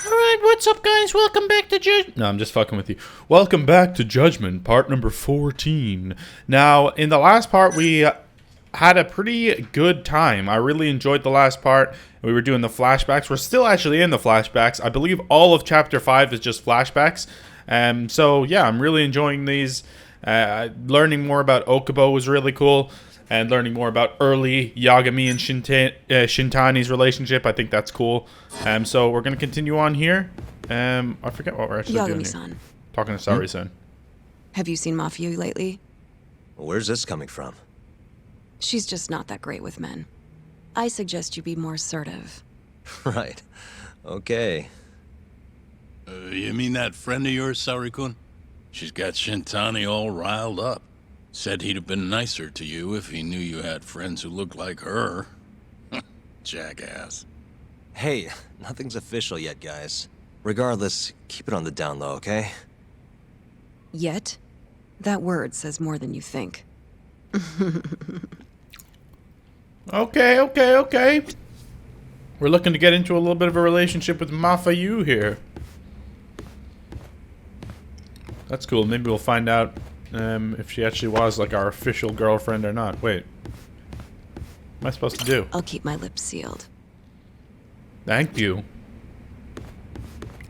Alright, what's up, guys? Welcome back to Judgment. No, I'm just fucking with you. Welcome back to Judgment, part number 14. Now, in the last part, we had a pretty good time. I really enjoyed the last part. We were doing the flashbacks. We're still actually in the flashbacks. I believe all of chapter 5 is just flashbacks. So, yeah, I'm really enjoying these. Learning more about Okubo was really cool. And learning more about early Yagami and Shintani's relationship. I think that's cool. So we're going to continue on here. I forget what we're actually doing here. Talking to Sari-san. Have you seen Mafia lately? Where's this coming from? She's just not that great with men. I suggest you be more assertive. Right. Okay. You mean that friend of yours, Sari-kun? She's got Shintani all riled up. Said he'd have been nicer to you if he knew you had friends who looked like her. Jackass. Hey, nothing's official yet, guys. Regardless, keep it on the down low, okay? Yet? That word says more than you think. Okay. We're looking to get into a little bit of a relationship with Mafayu here. That's cool. Maybe we'll find out if she actually was like our official girlfriend or not. Wait. What am I supposed to do? I'll keep my lips sealed. Thank you.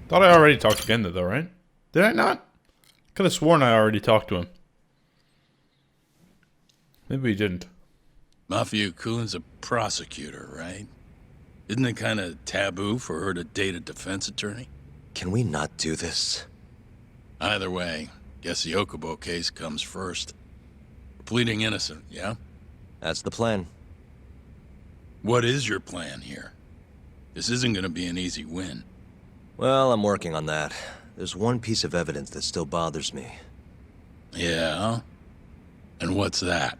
Thought I already talked to Genda though, right? Did I not? Could have sworn I already talked to him. Maybe we didn't. Mafia-kun's a prosecutor, right? Isn't it kind of taboo for her to date a defense attorney? Can we not do this? Either way, guess the Okubo case comes first. Pleading innocent, yeah? That's the plan. What is your plan here? This isn't gonna be an easy win. Well, I'm working on that. There's one piece of evidence that still bothers me. Yeah? And what's that?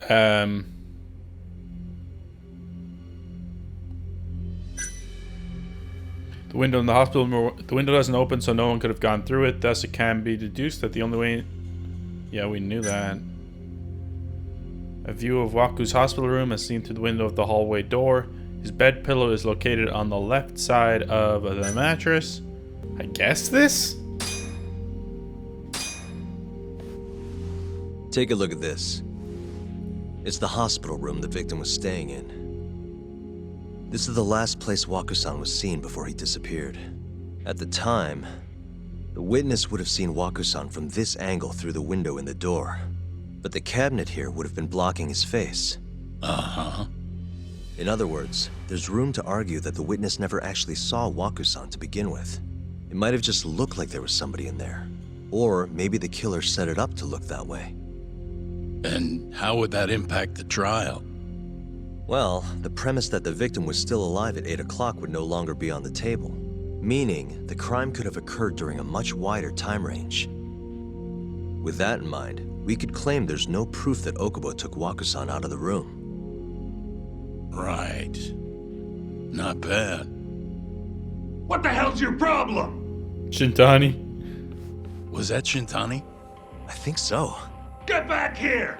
The window in the hospital, the window doesn't open, so no one could have gone through it. Thus, it can be deduced that the only way... Yeah, we knew that. A view of Waku's hospital room as seen through the window of the hallway door. His bed pillow is located on the left side of the mattress. I guess this? Take a look at this. It's the hospital room the victim was staying in. This is the last place Waku-san was seen before he disappeared. At the time, the witness would have seen Waku-san from this angle through the window in the door. But the cabinet here would have been blocking his face. Uh-huh. In other words, there's room to argue that the witness never actually saw Waku-san to begin with. It might have just looked like there was somebody in there. Or maybe the killer set it up to look that way. And how would that impact the trial? Well, the premise that the victim was still alive at 8 o'clock would no longer be on the table. Meaning, the crime could have occurred during a much wider time range. With that in mind, we could claim there's no proof that Okubo took Waku-san out of the room. Right. Not bad. What the hell's your problem? Shintani. Was that Shintani? I think so. Get back here!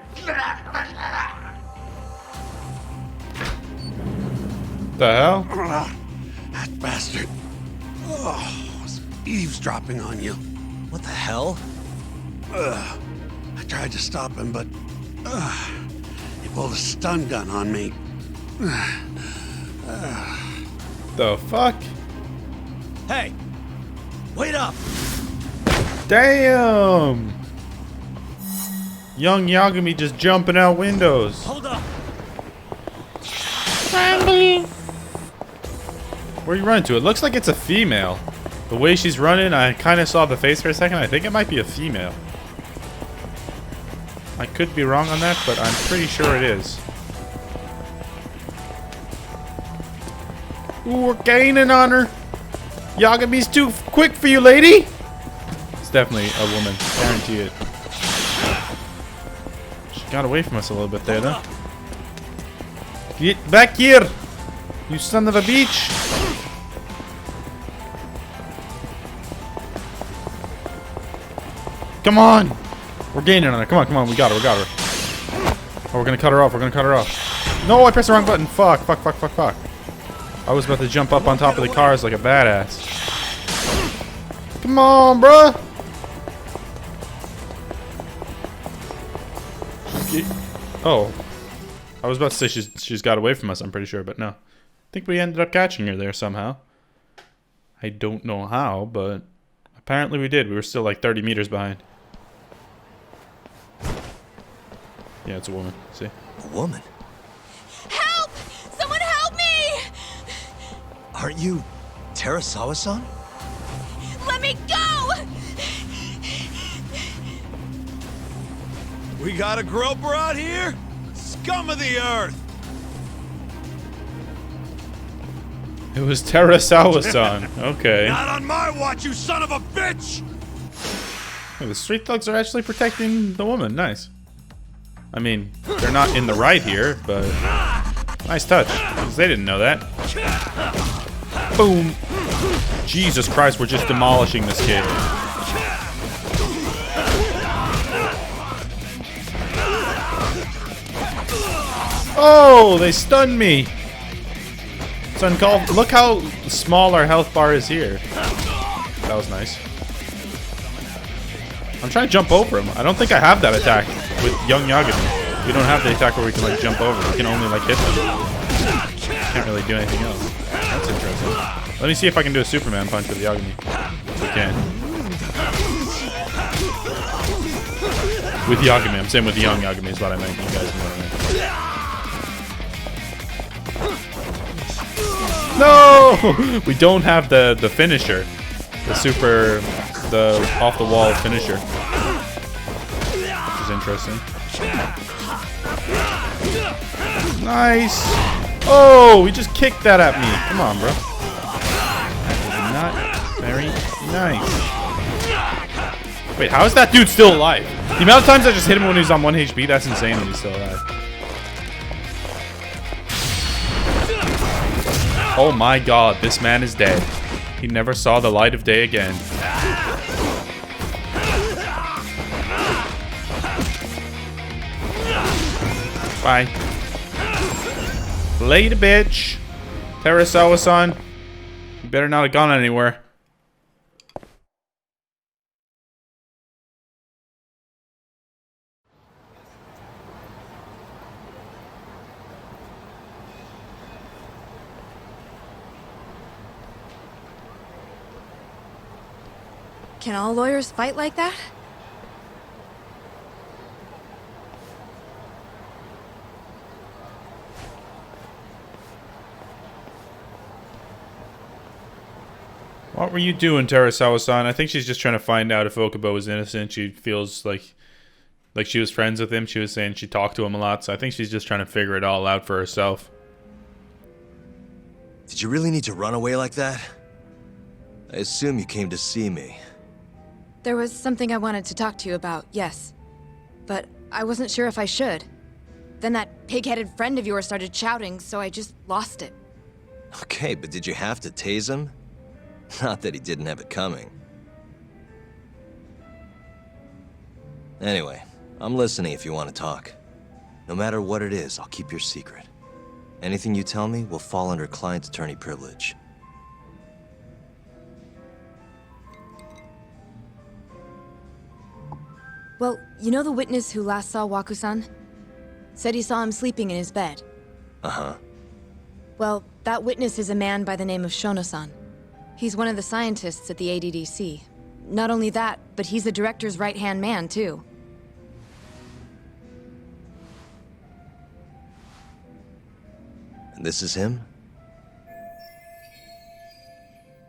The hell? That bastard. Oh, was eavesdropping on you. What the hell? I tried to stop him, but he pulled a stun gun on me. The fuck? Hey! Wait up! Damn! Young Yagami just jumping out windows. Hold up! Where are you running to? It looks like it's a female. The way she's running, I kind of saw the face for a second. I think it might be a female. I could be wrong on that, but I'm pretty sure it is. Ooh, we're gaining on her. Yagami's too quick for you, lady. It's definitely a woman. Guarantee it. She got away from us a little bit there, though. Get back here, you son of a bitch. Come on. We're gaining on her. Come on. We got her. Oh, we're gonna cut her off. No, I pressed the wrong button. Fuck. I was about to jump up on top of the cars like a badass. Come on, bruh. Oh. I was about to say she's got away from us, I'm pretty sure, but no. I think we ended up catching her there somehow. I don't know how, but apparently we did. We were still like 30 meters behind. Yeah, it's a woman. See? A woman? Help! Someone help me! Aren't you Terasawa-san? Let me go! We got a groper out here? Scum of the earth! It was Terasawa-san. Okay. Not on my watch, you son of a bitch! Hey, the street thugs are actually protecting the woman. Nice. I mean, they're not in the right here, but nice touch. 'Cause they didn't know that. Boom. Jesus Christ, we're just demolishing this kid. Oh, they stunned me. It's uncalled. Look how small our health bar is here. That was nice. I'm trying to jump over him. I don't think I have that attack with young Yagami. We don't have the attack where we can like jump over. We can only like hit them. Can't really do anything else. That's interesting. Let me see if I can do a Superman punch with Yagami. If we can. With Yagami. I'm saying with the young Yagami is what I meant. You guys know what I meant. No! We don't have the finisher. The off the wall finisher. Which is interesting. Nice! Oh, he just kicked that at me. Come on, bro. That is not very nice. Wait, how is that dude still alive? The amount of times I just hit him when he's on 1 HP, that's insane that he's still alive. Oh my god, this man is dead. He never saw the light of day again. Bye. Later, bitch. Terasawa-san. You better not have gone anywhere. Can all lawyers fight like that? What were you doing, Terasawa-san? I think she's just trying to find out if Okubo is innocent. She feels like she was friends with him. She was saying she talked to him a lot, so I think she's just trying to figure it all out for herself. Did you really need to run away like that? I assume you came to see me. There was something I wanted to talk to you about, yes. But I wasn't sure if I should. Then that pig-headed friend of yours started shouting, so I just lost it. Okay, but did you have to tase him? Not that he didn't have it coming. Anyway, I'm listening if you want to talk. No matter what it is, I'll keep your secret. Anything you tell me will fall under client attorney privilege. Well, you know the witness who last saw Waku-san? Said he saw him sleeping in his bed. Uh-huh. Well, that witness is a man by the name of Shono-san. He's one of the scientists at the ADDC. Not only that, but he's the director's right-hand man, too. And this is him?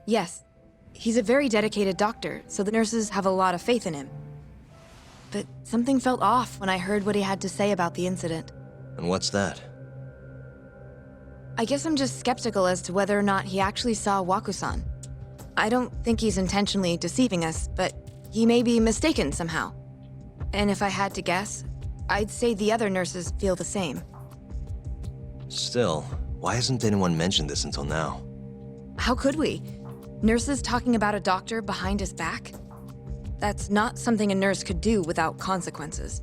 Yes. He's a very dedicated doctor, so the nurses have a lot of faith in him. But something felt off when I heard what he had to say about the incident. And what's that? I guess I'm just skeptical as to whether or not he actually saw Waku-san. I don't think he's intentionally deceiving us, but he may be mistaken somehow. And if I had to guess, I'd say the other nurses feel the same. Still, why hasn't anyone mentioned this until now? How could we? Nurses talking about a doctor behind his back? That's not something a nurse could do without consequences.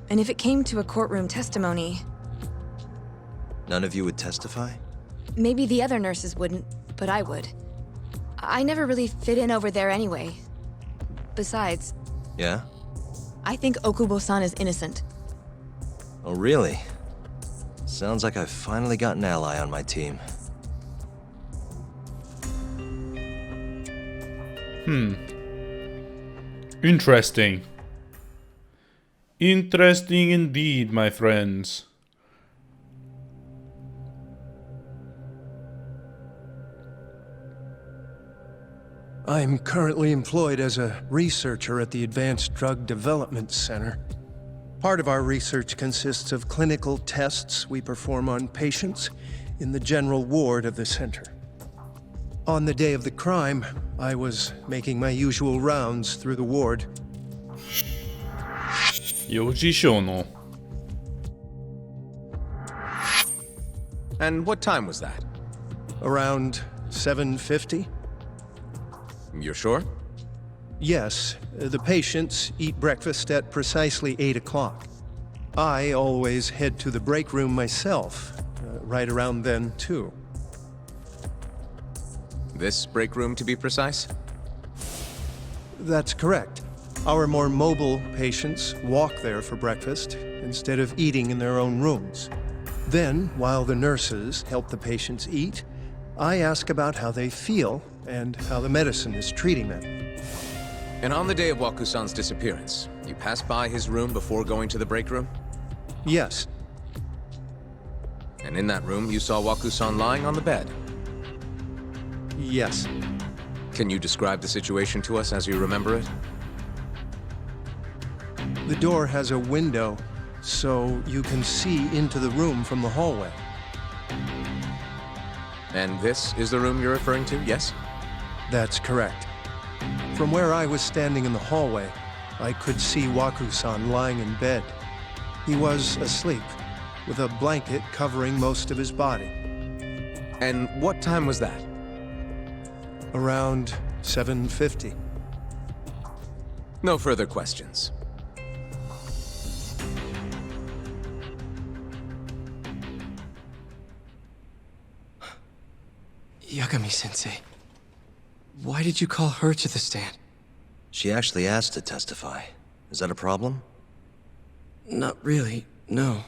And if it came to a courtroom testimony... None of you would testify? Maybe the other nurses wouldn't, but I would. I never really fit in over there anyway. Besides, Yeah? I think Okubo-san is innocent. Oh, really? Sounds like I've finally got an ally on my team. Interesting. Interesting indeed, my friends. I'm currently employed as a researcher at the Advanced Drug Development Center. Part of our research consists of clinical tests we perform on patients in the general ward of the center. On the day of the crime, I was making my usual rounds through the ward. Yoji Shono. And what time was that? Around 7:50? You're sure? Yes, the patients eat breakfast at precisely 8 o'clock. I always head to the break room myself, right around then, too. This break room, to be precise? That's correct. Our more mobile patients walk there for breakfast instead of eating in their own rooms. Then, while the nurses help the patients eat, I ask about how they feel and how the medicine is treating them. And on the day of Waku-san's disappearance, you passed by his room before going to the break room? Yes, And in that room, you saw Waku-san lying on the bed. yes. Can you describe the situation to us as you remember it? The door has a window, so you can see into the room from the hallway. And this is the room you're referring to, yes? That's correct. From where I was standing in the hallway, I could see Waku-san lying in bed. He was asleep, with a blanket covering most of his body. And what time was that? Around 7:50. No further questions. Yagami-sensei, why did you call her to the stand? She actually asked to testify. Is that a problem? Not really, no.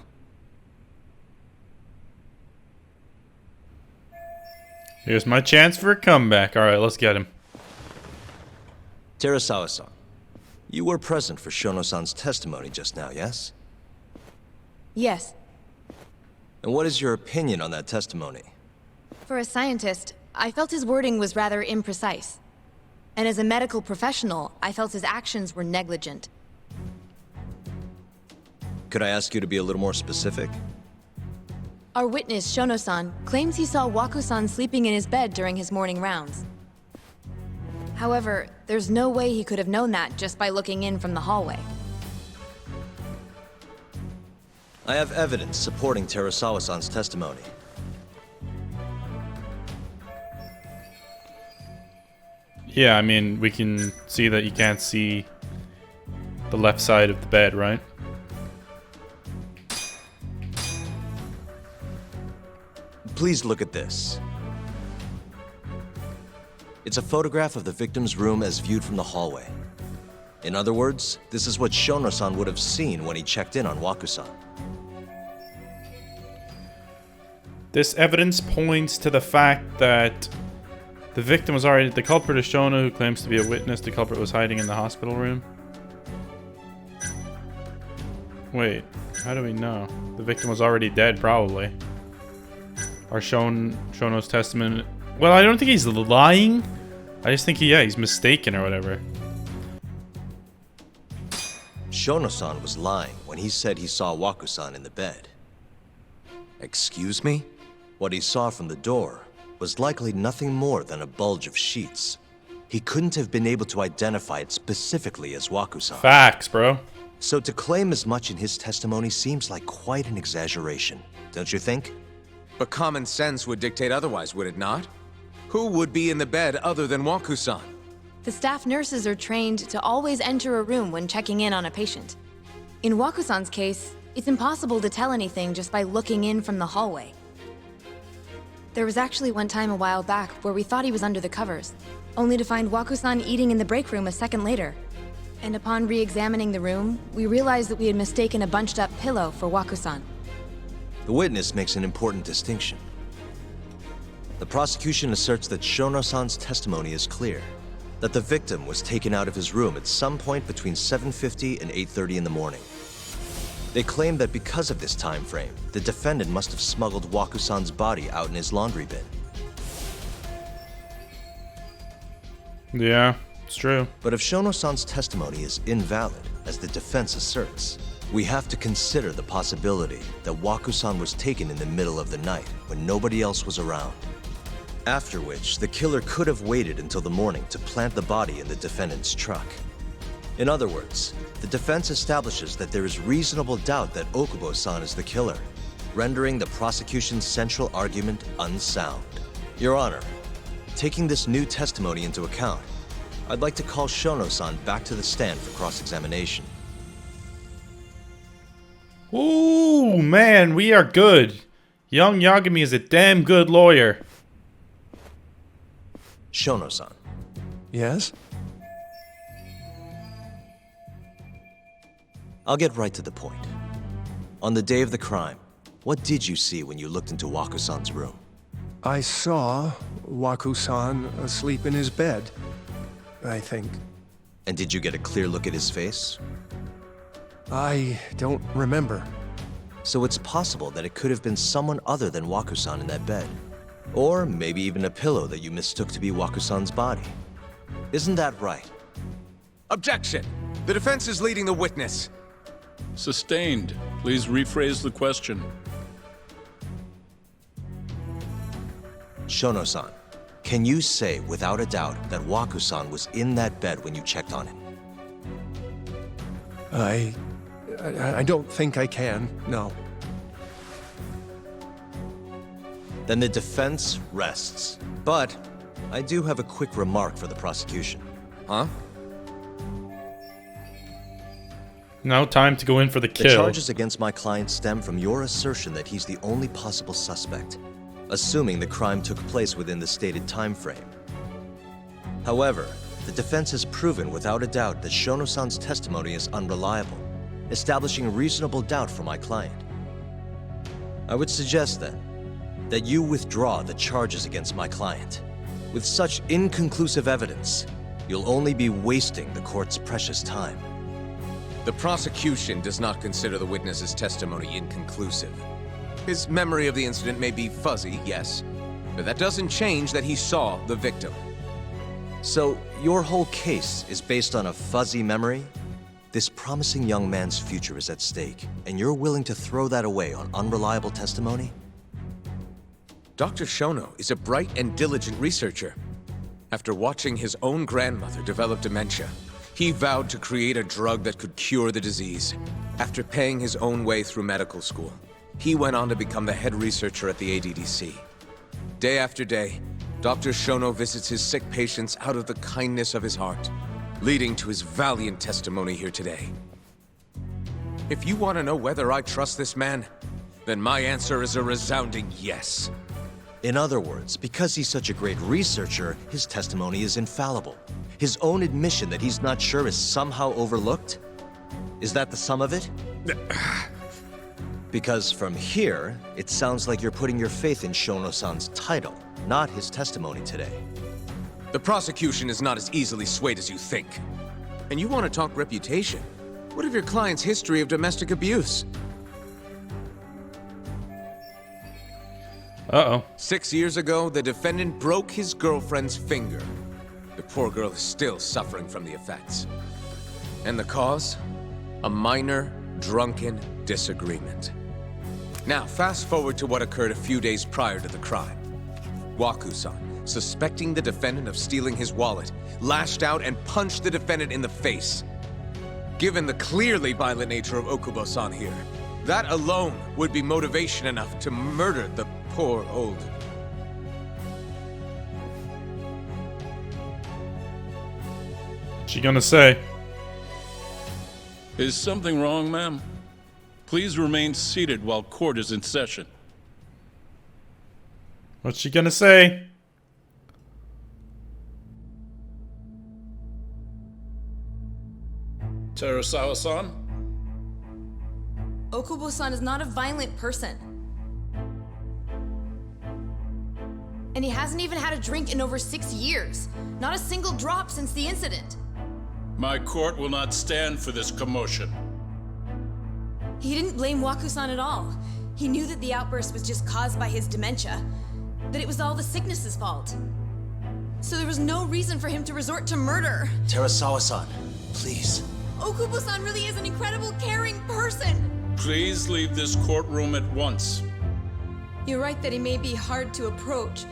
Here's my chance for a comeback. Alright, let's get him. Terasawa-san, you were present for Shono-san's testimony just now, yes? Yes, And what is your opinion on that testimony? for a scientist, I felt his wording was rather imprecise. And as a medical professional, I felt his actions were negligent. Could I ask you to be a little more specific? Our witness, Shono-san, claims he saw Waku-san sleeping in his bed during his morning rounds. However, there's no way he could have known that just by looking in from the hallway. I have evidence supporting Terasawa-san's testimony. Yeah, I mean, we can see that you can't see the left side of the bed, right? Please look at this. It's a photograph of the victim's room as viewed from the hallway. In other words, this is what Shono-san would have seen when he checked in on Waku-san. This evidence points to the fact that the victim was already... The culprit is Shono, who claims to be a witness. The culprit was hiding in the hospital room. Wait, how do we know? The victim was already dead, probably. Or Shono's testament... Well, I don't think he's lying. I just think he's mistaken or whatever. Shono-san was lying when he said he saw Waku-san in the bed. Excuse me? What he saw from the door was likely nothing more than a bulge of sheets. He couldn't have been able to identify it specifically as Waku-san. Facts, bro. So to claim as much in his testimony seems like quite an exaggeration, don't you think? But common sense would dictate otherwise, would it not? Who would be in the bed other than Waku-san? The staff nurses are trained to always enter a room when checking in on a patient. In Waku-san's case, it's impossible to tell anything just by looking in from the hallway. There was actually one time a while back where we thought he was under the covers, only to find Waku-san eating in the break room a second later. And upon re-examining the room, we realized that we had mistaken a bunched-up pillow for Waku-san. The witness makes an important distinction. The prosecution asserts that Shono-san's testimony is clear, that the victim was taken out of his room at some point between 7:50 and 8:30 in the morning. They claim that because of this time frame, the defendant must have smuggled Waku-san's body out in his laundry bin. Yeah, it's true. But if Shono-san's testimony is invalid, as the defense asserts, we have to consider the possibility that Waku-san was taken in the middle of the night when nobody else was around. After which, the killer could have waited until the morning to plant the body in the defendant's truck. In other words, the defense establishes that there is reasonable doubt that Okubo-san is the killer, rendering the prosecution's central argument unsound. Your Honor, taking this new testimony into account, I'd like to call Shono-san back to the stand for cross-examination. Ooh, man, we are good. Young Yagami is a damn good lawyer. Shono-san. Yes? I'll get right to the point. On the day of the crime, what did you see when you looked into Waku-san's room? I saw Waku-san asleep in his bed, I think. And did you get a clear look at his face? I don't remember. So it's possible that it could have been someone other than Waku-san in that bed. Or maybe even a pillow that you mistook to be Waku-san's body. Isn't that right? Objection! The defense is leading the witness. Sustained. Please rephrase the question. Shono-san, can you say without a doubt that Waku-san was in that bed when you checked on him? I don't think I can, no. Then the defense rests. But I do have a quick remark for the prosecution. Huh? Now time to go in for the The kill. charges against my client stem from your assertion that he's the only possible suspect, assuming the crime took place within the stated time frame. However, the defense has proven without a doubt that Shono-san's testimony is unreliable, establishing reasonable doubt for my client. I would suggest then that you withdraw the charges against my client. With such inconclusive evidence, you'll only be wasting the court's precious time. The prosecution does not consider the witness's testimony inconclusive. His memory of the incident may be fuzzy, yes, but that doesn't change that he saw the victim. So, your whole case is based on a fuzzy memory? This promising young man's future is at stake, and you're willing to throw that away on unreliable testimony? Dr. Shono is a bright and diligent researcher. After watching his own grandmother develop dementia, he vowed to create a drug that could cure the disease. After paying his own way through medical school, he went on to become the head researcher at the ADDC. Day after day, Dr. Shono visits his sick patients out of the kindness of his heart, leading to his valiant testimony here today. If you want to know whether I trust this man, then my answer is a resounding yes. In other words, because he's such a great researcher, his testimony is infallible. His own admission that he's not sure is somehow overlooked? Is that the sum of it? Because from here, it sounds like you're putting your faith in Shono-san's title, not his testimony today. The prosecution is not as easily swayed as you think. And you want to talk reputation? What of your client's history of domestic abuse? Uh-oh. 6 years ago, the defendant broke his girlfriend's finger. The poor girl is still suffering from the effects. And the cause? A minor, drunken disagreement. Now, fast forward to what occurred a few days prior to the crime. Waku-san, suspecting the defendant of stealing his wallet, lashed out and punched the defendant in the face. Given the clearly violent nature of Okubo-san here, that alone would be motivation enough to murder the poor old... What's she gonna say? Is something wrong, ma'am? Please remain seated while court is in session. What's she gonna say? Terasawa-san? Okubo-san is not a violent person. And he hasn't even had a drink in over 6 years. Not a single drop since the incident. My court will not stand for this commotion. He didn't blame Waku-san at all. He knew that the outburst was just caused by his dementia. That it was all the sickness's fault. So there was no reason for him to resort to murder. Terasawa-san, please. Okubo-san really is an incredible, caring person. Please leave this courtroom at once. You're right that he may be hard to approach,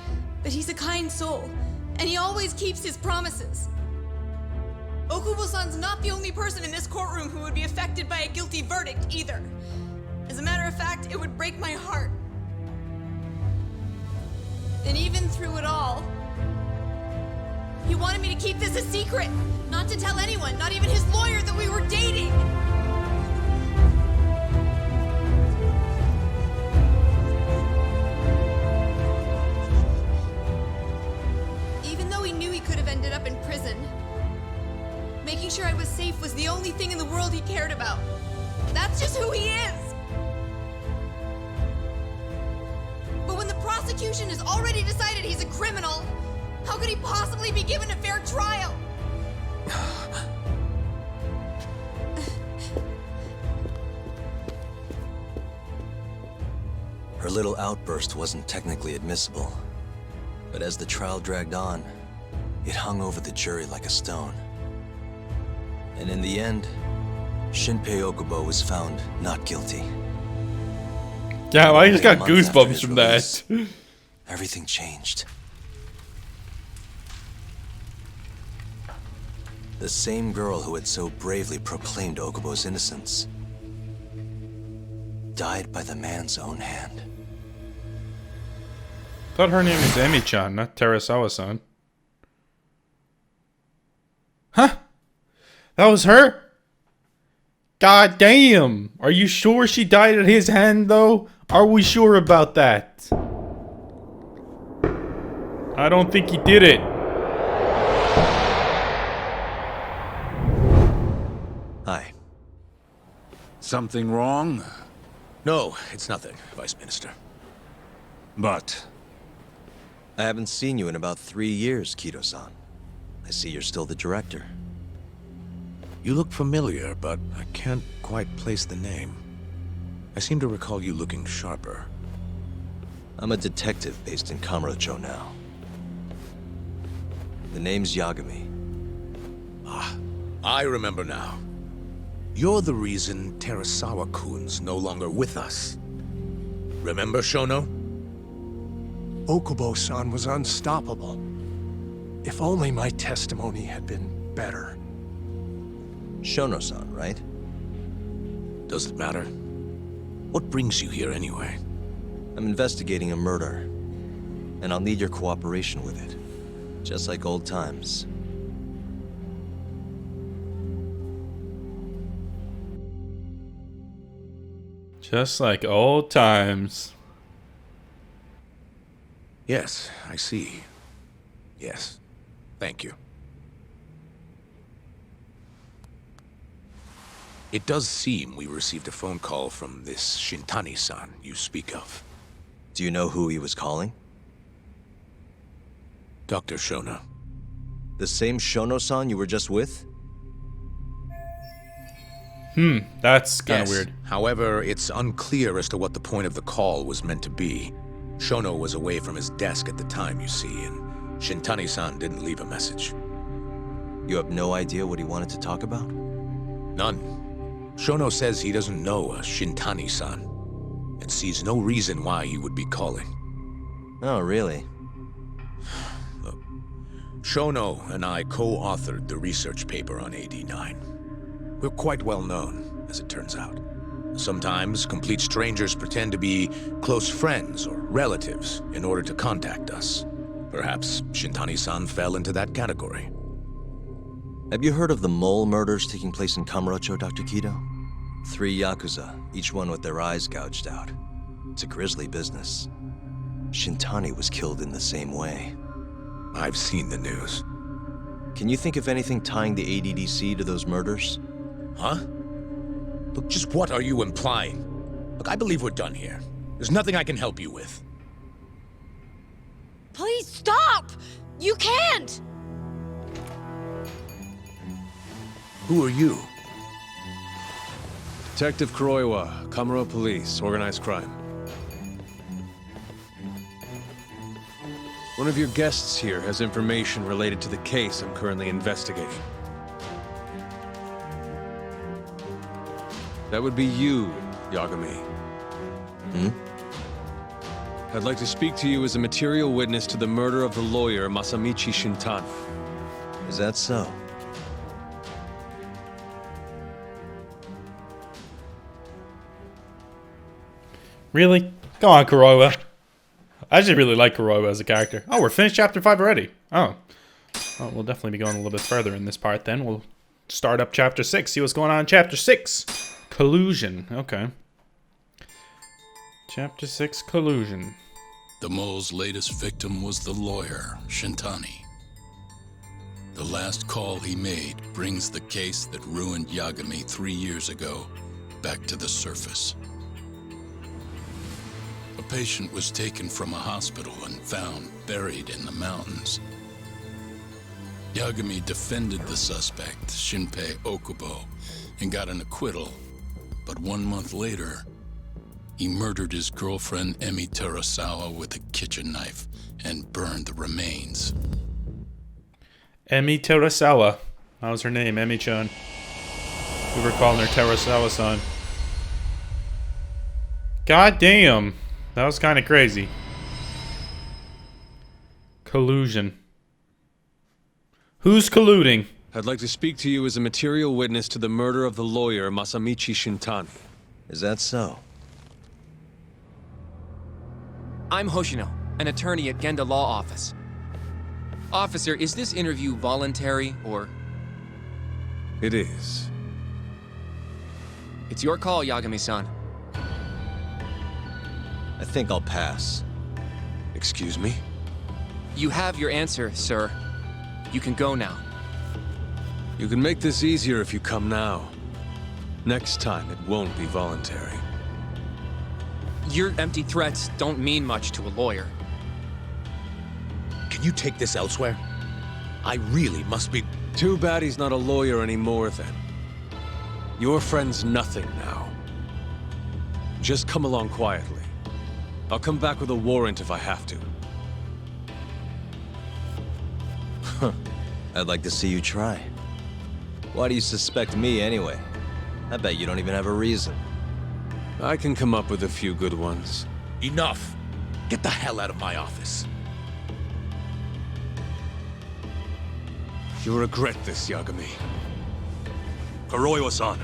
but he's a kind soul, and he always keeps his promises. Okubo-san's not the only person in this courtroom who would be affected by a guilty verdict, either. As a matter of fact, it would break my heart. And even through it all, he wanted me to keep this a secret, not to tell anyone, not even his lawyer, that we were dating. Even though he knew he could have ended up in prison, making sure I was safe was the only thing in the world he cared about. That's just who he is. But when the prosecution has already decided he's a criminal, how could he possibly be given a fair trial? Her little outburst wasn't technically admissible, but as the trial dragged on, it hung over the jury like a stone. And in the end, Shinpei Okubo was found not guilty. Yeah, I just got A month after goosebumps his from release, that. Everything changed. The same girl who had so bravely proclaimed Okubo's innocence died by the man's own hand. Thought her name is Emi-chan, not Terasawa-san. Huh? That was her? God damn! Are you sure she died at his hand, though? Are we sure about that? I don't think he did it. Hi. Something wrong? No, it's nothing, Vice Minister. But I haven't seen you in about 3 years, Kido-san. I see you're still the director. You look familiar, but I can't quite place the name. I seem to recall you looking sharper. I'm a detective based in Kamurocho now. The name's Yagami. Ah, I remember now. You're the reason Terasawa-kun's no longer with us. Remember, Shono? Okubo-san was unstoppable. If only my testimony had been better. Shono-san, right? Does it matter? What brings you here anyway? I'm investigating a murder, and I'll need your cooperation with it. Just like old times. Just like old times. Yes, I see. Yes. Thank you. It does seem we received a phone call from this Shintani-san you speak of. Do you know who he was calling? Dr. Shono. The same Shono-san you were just with? That's kind of Yes. weird. However, it's unclear as to what the point of the call was meant to be. Shono was away from his desk at the time, you see, and Shintani-san didn't leave a message. You have no idea what he wanted to talk about? None. Shono says he doesn't know a Shintani-san, and sees no reason why he would be calling. Oh, really? Look, Shono and I co-authored the research paper on AD9. We're quite well known, as it turns out. Sometimes, complete strangers pretend to be close friends or relatives in order to contact us. Perhaps Shintani-san fell into that category. Have you heard of the mole murders taking place in Kamurocho, Dr. Kido? 3 Yakuza, each one with their eyes gouged out. It's a grisly business. Shintani was killed in the same way. I've seen the news. Can you think of anything tying the ADDC to those murders? Huh? Look, just what are you implying? Look, I believe we're done here. There's nothing I can help you with. Please stop! You can't! Who are you? Detective Kuroiwa, Kamuro Police, Organized Crime. One of your guests here has information related to the case I'm currently investigating. That would be you, Yagami. Hmm? I'd like to speak to you as a material witness to the murder of the lawyer Masamichi Shintani. Is that so? Really? Go on, Kuroiwa. I actually really like Kuroiwa as a character. Oh, we're finished chapter 5 already. Oh. Well, we'll definitely be going a little bit further in this part then. We'll start up chapter 6, see what's going on in chapter 6. Collusion. Okay. Chapter 6, Collusion. The mole's latest victim was the lawyer, Shintani. The last call he made brings the case that ruined Yagami 3 years ago back to the surface. A patient was taken from a hospital and found buried in the mountains. Yagami defended the suspect, Shinpei Okubo, and got an acquittal. But 1 month later, he murdered his girlfriend Emi Terasawa with a kitchen knife and burned the remains. Emi Terasawa. That was her name, Emi-chan. We were calling her Terasawa-san. God damn. That was kind of crazy. Collusion. Who's colluding? I'd like to speak to you as a material witness to the murder of the lawyer Masamichi Shintani. Is that so? I'm Hoshino, an attorney at Genda Law Office. Officer, is this interview voluntary, or...? It is. It's your call, Yagami-san. I think I'll pass. Excuse me? You have your answer, sir. You can go now. You can make this easier if you come now. Next time, it won't be voluntary. Your empty threats don't mean much to a lawyer. Can you take this elsewhere? I really must be... Too bad he's not a lawyer anymore, then. Your friend's nothing now. Just come along quietly. I'll come back with a warrant if I have to. I'd like to see you try. Why do you suspect me anyway? I bet you don't even have a reason. I can come up with a few good ones. Enough! Get the hell out of my office. You'll regret this, Yagami. Kuroiwa-san.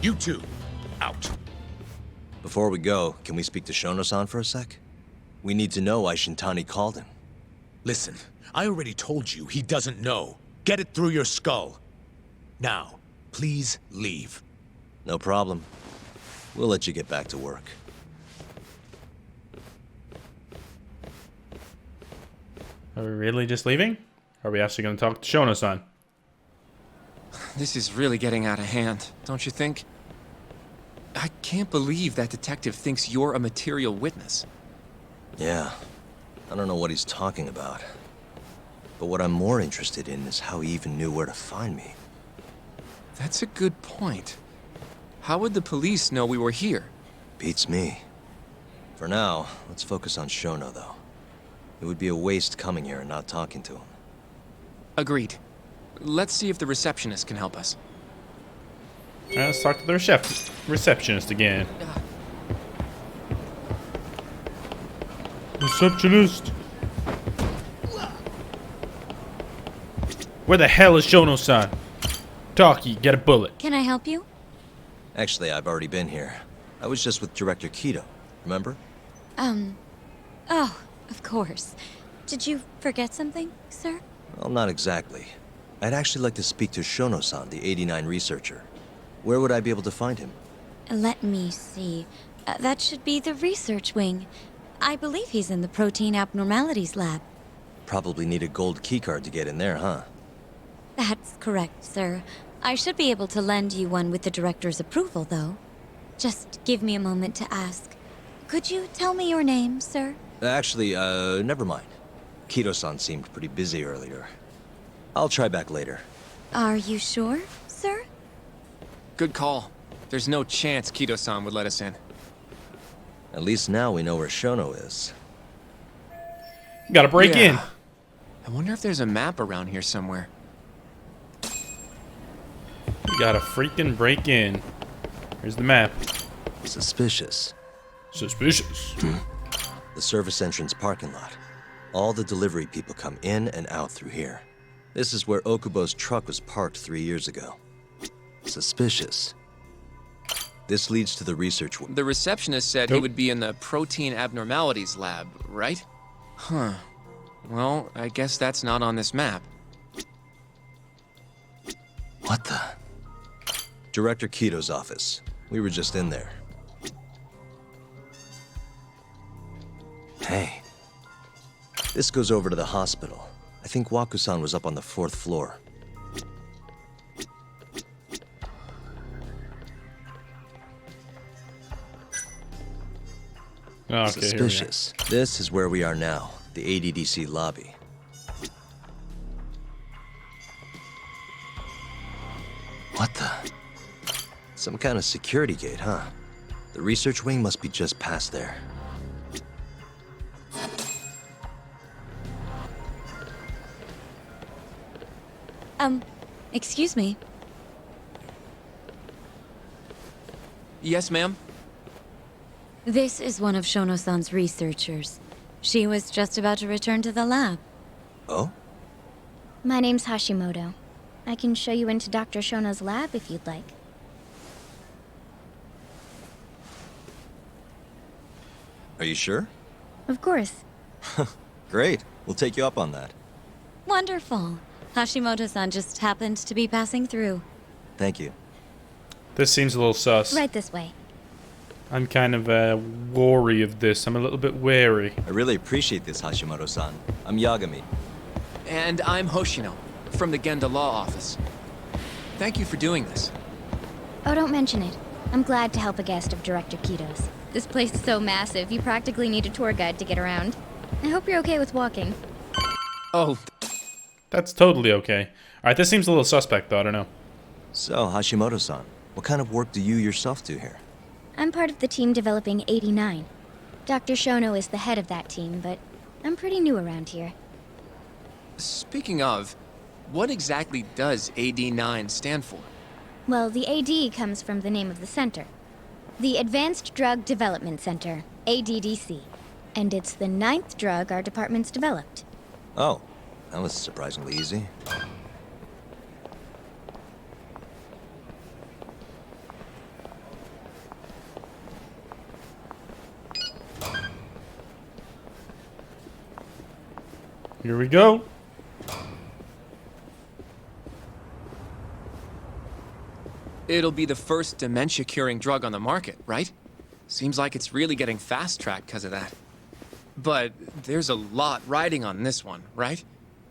You two, out. Before we go, can we speak to Shono-san for a sec? We need to know why Shintani called him. Listen, I already told you he doesn't know. Get it through your skull. Now, please leave. No problem. We'll let you get back to work. Are we really just leaving? Are we actually going to talk to Shono-san? This is really getting out of hand, don't you think? I can't believe that detective thinks you're a material witness. Yeah. I don't know what he's talking about. But what I'm more interested in is how he even knew where to find me. That's a good point. How would the police know we were here? Beats me. For now, let's focus on Shono, though. It would be a waste coming here and not talking to him. Agreed. Let's see if the receptionist can help us. Let's talk to the receptionist again. Receptionist! Where the hell is Shono-san? Talkie, get a bullet. Can I help you? Actually, I've already been here. I was just with Director Kido, remember? Oh, of course. Did you forget something, sir? Well, not exactly. I'd actually like to speak to Shono-san, the 89 researcher. Where would I be able to find him? Let me see. That should be the research wing. I believe he's in the protein abnormalities lab. Probably need a gold keycard to get in there, huh? That's correct, sir. I should be able to lend you one with the director's approval, though. Just give me a moment to ask. Could you tell me your name, sir? Actually, never mind. Kido-san seemed pretty busy earlier. I'll try back later. Are you sure, sir? Good call. There's no chance Kido-san would let us in. At least now we know where Shono is. Gotta break in. I wonder if there's a map around here somewhere. You gotta freaking break in. Here's the map. Suspicious. Suspicious. The service entrance parking lot. All the delivery people come in and out through here. This is where Okubo's truck was parked 3 years ago. Suspicious. This leads to the research. The receptionist said he would be in the protein abnormalities lab, right? Huh. Well, I guess that's not on this map. What the? Director Kido's office. We were just in there. Hey. This goes over to the hospital. I think Waku-san was up on the 4th floor. Okay, suspicious. This is where we are now, the ADDC lobby. What the? Some kind of security gate, huh? The research wing must be just past there. Excuse me. Yes, ma'am? This is one of Shono-san's researchers. She was just about to return to the lab. Oh? My name's Hashimoto. I can show you into Dr. Shono's lab if you'd like. Are you sure? Of course. Great. We'll take you up on that. Wonderful. Hashimoto-san just happened to be passing through. Thank you. This seems a little sus. Right this way. I'm kind of wary of this. I'm a little bit wary. I really appreciate this, Hashimoto-san. I'm Yagami. And I'm Hoshino, from the Genda Law Office. Thank you for doing this. Oh, don't mention it. I'm glad to help a guest of Director Kido's. This place is so massive, you practically need a tour guide to get around. I hope you're okay with walking. Oh. That's totally okay. Alright, this seems a little suspect, though. I don't know. So, Hashimoto-san, what kind of work do you yourself do here? I'm part of the team developing 89. Dr. Shono is the head of that team, but I'm pretty new around here. Speaking of, what exactly does AD9 stand for? Well, the AD comes from the name of the center. The Advanced Drug Development Center, ADDC. And it's the 9th drug our department's developed. Oh, that was surprisingly easy. Here we go. It'll be the first dementia-curing drug on the market, right? Seems like it's really getting fast-tracked because of that. But there's a lot riding on this one, right?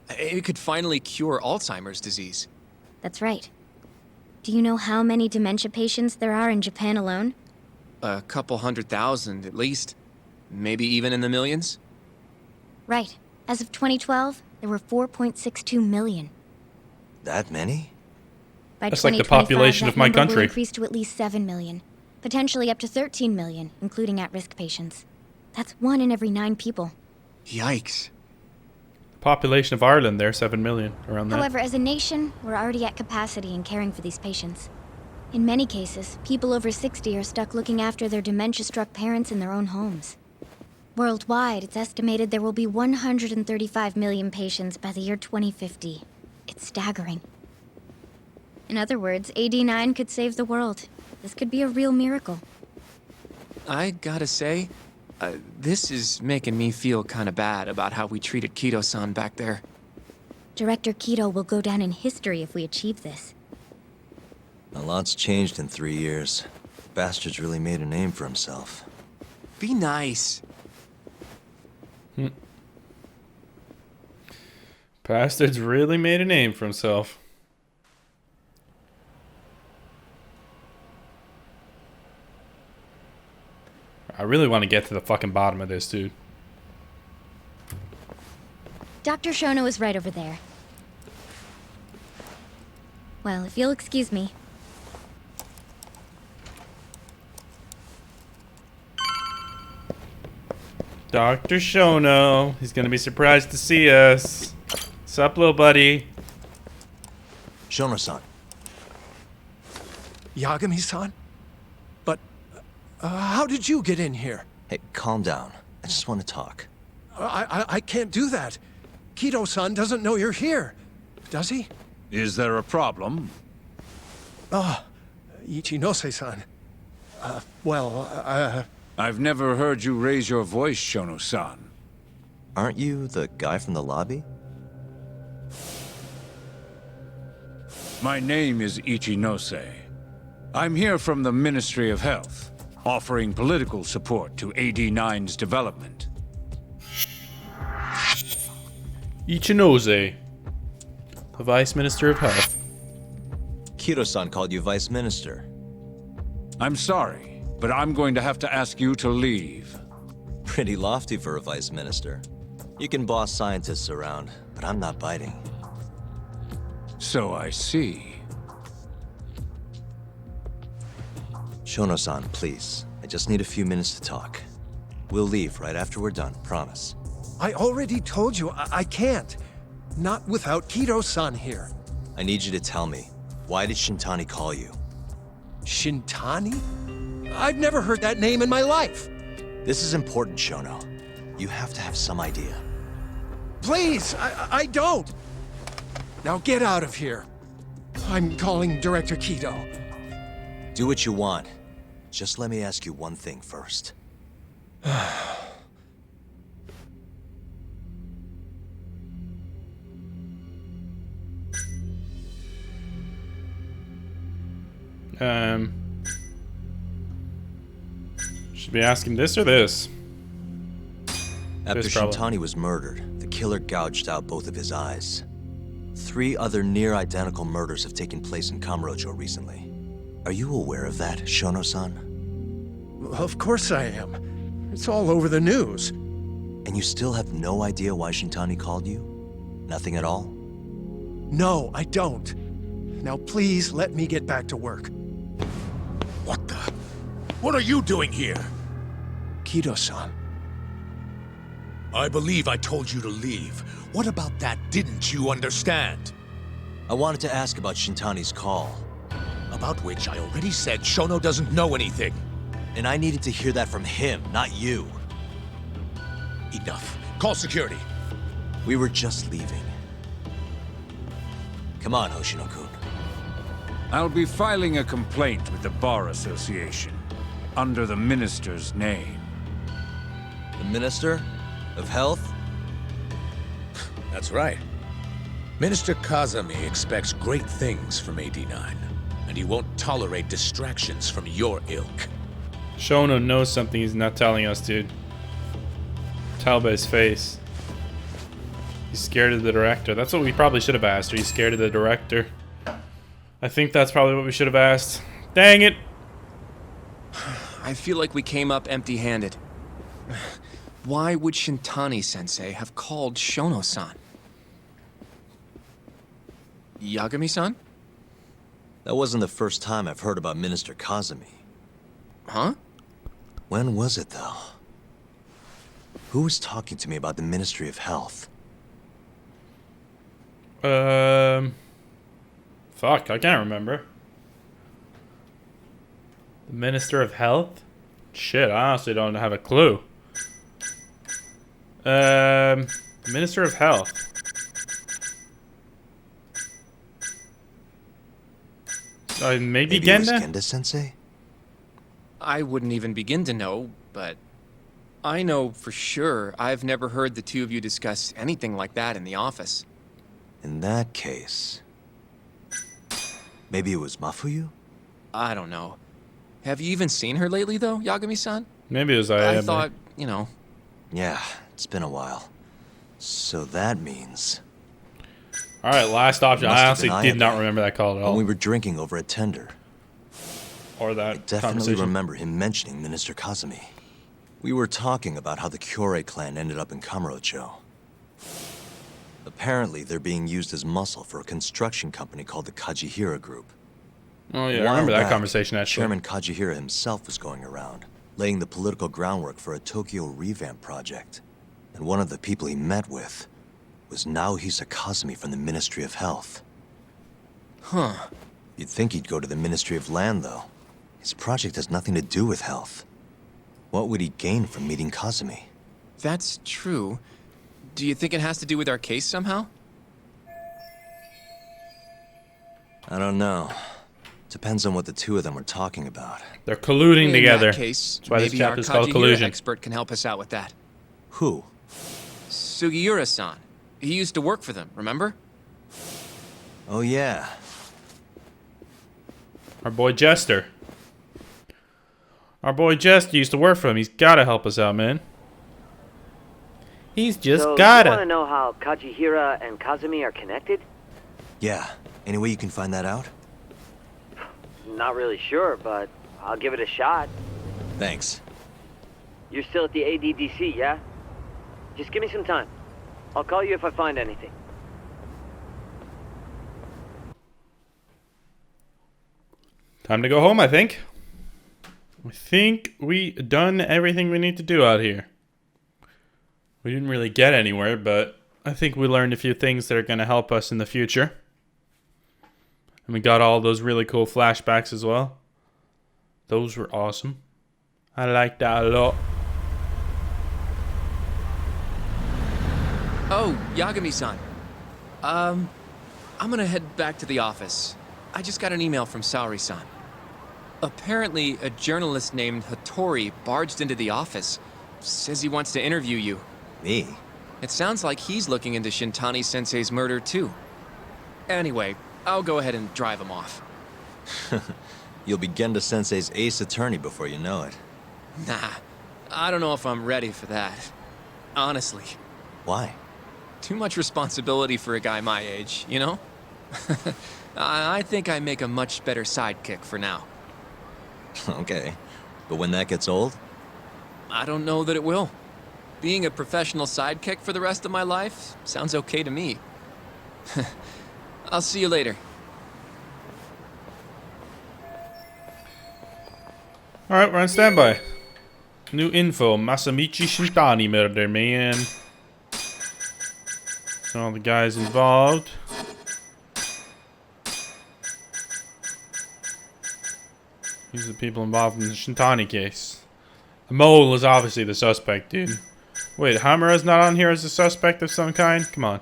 It could finally cure Alzheimer's disease. That's right. Do you know how many dementia patients there are in Japan alone? A couple 100,000 at least. Maybe even in the millions? Right. As of 2012, there were 4.62 million. That many? By That's like the population of my that number will country. increase to at least 7 million. Potentially up to 13 million, including at-risk patients. That's 1 in every 9 people. Yikes. Population of Ireland there, 7 million, around that. However, as a nation, we're already at capacity in caring for these patients. In many cases, people over 60 are stuck looking after their dementia-struck parents in their own homes. Worldwide, it's estimated there will be 135 million patients by the year 2050. It's staggering. In other words, AD9 could save the world. This could be a real miracle. I gotta say, this is making me feel kinda bad about how we treated Kido-san back there. Director Kido will go down in history if we achieve this. A lot's changed in 3 years. Bastard's really made a name for himself. Be nice. Bastard's really made a name for himself. I really want to get to the fucking bottom of this, dude. Dr. Shono is right over there. Well, if you'll excuse me. Dr. Shono. He's gonna be surprised to see us. What's up, little buddy? Shono-san. Yagami-san? But, how did you get in here? Hey, calm down. I just want to talk. I can't do that. Kido-san doesn't know you're here. Does he? Is there a problem? Ichinose-san. I've never heard you raise your voice, Shono-san. Aren't you the guy from the lobby? My name is Ichinose. I'm here from the Ministry of Health, offering political support to AD9's development. Ichinose, the Vice Minister of Health. Kido-san called you Vice Minister. I'm sorry, but I'm going to have to ask you to leave. Pretty lofty for a Vice Minister. You can boss scientists around, but I'm not biting. So I see. Shono-san, please. I just need a few minutes to talk. We'll leave right after we're done, promise. I already told you I can't. Not without Kido-san here. I need you to tell me, why did Shintani call you? Shintani? I've never heard that name in my life. This is important, Shono. You have to have some idea. Please, I don't. Now get out of here. I'm calling Director Kido. Do what you want. Just let me ask you one thing first. Should be asking this or this? After This probably. Shintani was murdered, the killer gouged out both of his eyes. 3 other near-identical murders have taken place in Kamurocho recently. Are you aware of that, Shono-san? Of course I am. It's all over the news. And you still have no idea why Shintani called you? Nothing at all? No, I don't. Now please let me get back to work. What the? What are you doing here? Kido-san. I believe I told you to leave. What about that didn't you understand? I wanted to ask about Shintani's call. About which I already said Shono doesn't know anything. And I needed to hear that from him, not you. Enough. Call security. We were just leaving. Come on, Hoshino-kun. I'll be filing a complaint with the Bar Association, under the Minister's name. The Minister of Health? That's right. Minister Kazami expects great things from AD9, and he won't tolerate distractions from your ilk. Shono knows something he's not telling us, dude. Tell by his face. He's scared of the director. That's what we probably should have asked. Are you scared of the director? I think that's probably what we should have asked. Dang it! I feel like we came up empty-handed. Why would Shintani-sensei have called Shono-san? Yagami-san? That wasn't the first time I've heard about Minister Kazami. Huh? When was it, though? Who was talking to me about the Ministry of Health? Fuck, I can't remember. The Minister of Health? Shit, I honestly don't have a clue. The Minister of Health. Maybe It was Genda? Genda-sensei? I wouldn't even begin to know, but I know for sure I've never heard the two of you discuss anything like that in the office. In that case... maybe it was Mafuyu? I don't know. Have you even seen her lately, though, Yagami-san? Maybe it was I thought, you know... Yeah, it's been a while. So that means... Alright, last option. Must I have honestly been did not Ayabe, remember that call at all. when we were drinking over a tender. Or I that definitely conversation. remember him mentioning Minister Kazumi. We were talking about how the Kyorei clan ended up in Kamurocho. Apparently, they're being used as muscle for a construction company called the Kajihira Group. Oh yeah, A I while remember that back, conversation actually. Chairman Kajihira himself was going around, laying the political groundwork for a Tokyo revamp project. And one of the people he met with was Naohisa Kazumi from the Ministry of Health. Huh. You'd think he'd go to the Ministry of Land, though. His project has nothing to do with health. What would he gain from meeting Kazumi? That's true. Do you think it has to do with our case somehow? I don't know. Depends on what the two of them were talking about. They're colluding In together. that case, That's why this maybe our chapter is called Kajihira Collusion. expert can help us out with that. Who? Sugiura-san. He used to work for them, remember? Oh yeah. Our boy Jester. Our boy Jester used to work for him. He's gotta help us out, man. He's just so gotta. you want to know how Kajihira and Kazumi are connected? Yeah. Any way you can find that out? Not really sure, but I'll give it a shot. Thanks. You're still at the ADDC, yeah? Just give me some time. I'll call you if I find anything. Time to go home, I think. I think we done everything we need to do out here. We didn't really get anywhere, but I think we learned a few things that are going to help us in the future. And we got all those really cool flashbacks as well. Those were awesome. I liked that a lot. Oh, Yagami-san. I'm gonna head back to the office. I just got an email from Saori-san. Apparently, a journalist named Hattori barged into the office. Says he wants to interview you. Me? It sounds like he's looking into Shintani-sensei's murder, too. Anyway, I'll go ahead and drive him off. You'll be Genda Sensei's ace attorney before you know it. Nah, I don't know if I'm ready for that. Honestly. Why? Too much responsibility for a guy my age, you know? I think I make a much better sidekick for now. Okay. But when that gets old? I don't know that it will. Being a professional sidekick for the rest of my life sounds okay to me. I'll see you later. Alright, we're on standby. New info. Masamichi Shintani murder, man. So all the guys involved. These are the people involved in the Shintani case. The mole is obviously the suspect, dude. Wait, Hamura's not on here as a suspect of some kind? Come on.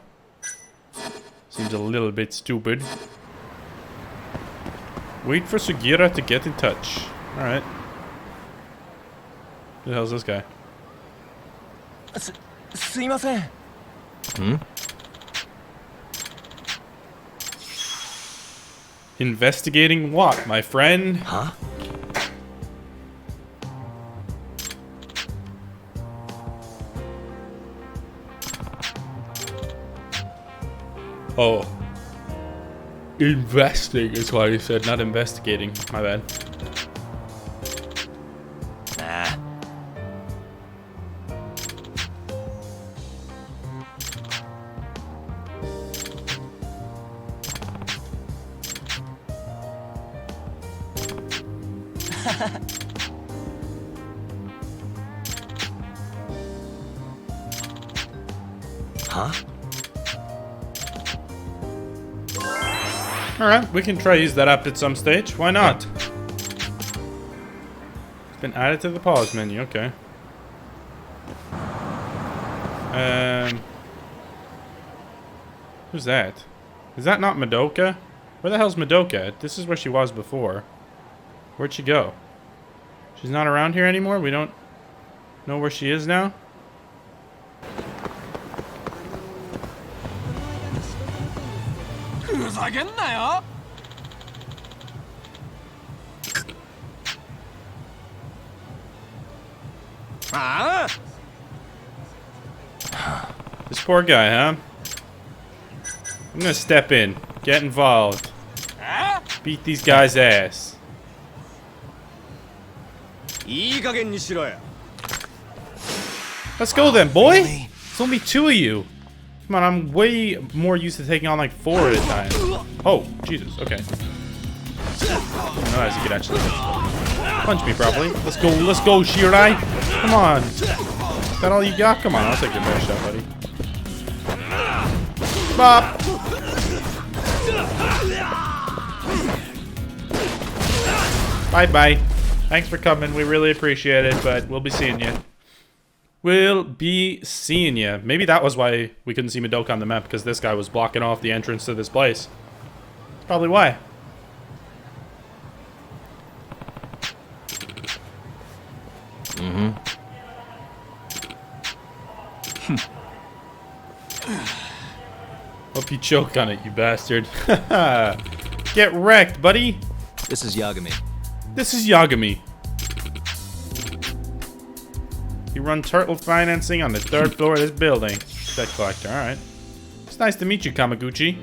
Seems a little bit stupid. Wait for Sugiura to get in touch. Alright. Who the hell's this guy? Hmm? Investigating what, my friend? Huh? Oh. Investing is what he said, not investigating. My bad. Nah. Huh? Alright, we can try use that app at some stage. Why not? It's been added to the pause menu, okay. Who's that? Is that not Madoka? Where the hell's Madoka? This is where she was before. Where'd she go? She's not around here anymore? We don't know where she is now? This poor guy, huh? I'm gonna step in, get involved, beat these guys' ass. Let's go then, boy! It's only 2 of you. Come on, I'm way more used to taking on like 4 at a time. Oh, Jesus, okay. I didn't realize you could actually punch me properly. Let's go, Shirai! Come on! Is that all you got? Come on, I'll take your best shot, buddy. Bop! Bye-bye. Thanks for coming, we really appreciate it, but we'll be seeing you. We'll be seeing you. Maybe that was why we couldn't see Madoka on the map, because this guy was blocking off the entrance to this place. Probably why. Hope you choke on it, you bastard. Get wrecked, buddy. This is Yagami. This is Yagami. You run turtle financing on the 3rd floor of this building. Debt collector, alright. It's nice to meet you, Kamaguchi.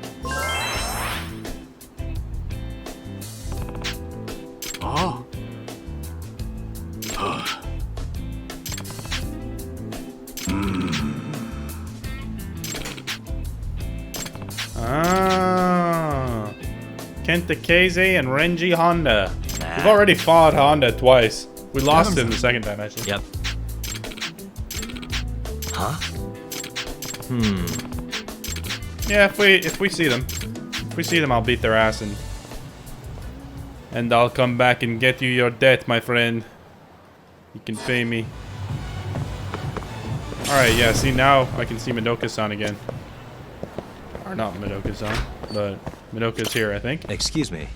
Oh. Ah. Kenta Keize and Renji Honda. We've already fought Honda twice. We lost him the 2nd time, actually. Yep. Huh? Yeah, if we see them. If we see them, I'll beat their ass and I'll come back and get you your debt, my friend. You can pay me. Alright, yeah, see now I can see Madoka-san again. Or not Madoka-san, but Madoka's here, I think. Excuse me.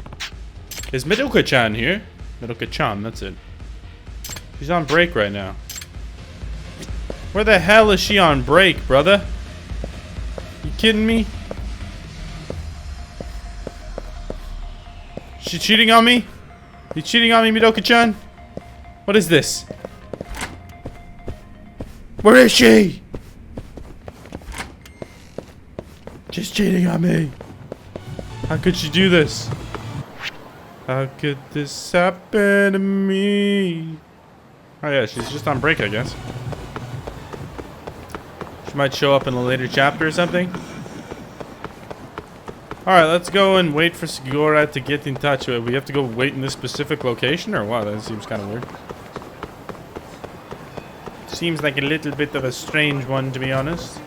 Is Madoka-chan here? Madoka-chan, that's it. She's on break right now. Where the hell is she on break, brother? You kidding me? She cheating on me? You cheating on me, Madoka-chan? What is this? Where is she? She's cheating on me. How could she do this? How could this happen to me? Oh yeah, she's just on break, I guess. She might show up in a later chapter or something. Alright, let's go and wait for Segura to get in touch with. We have to go wait in this specific location or what? That seems kind of weird. Seems like a little bit of a strange one, to be honest.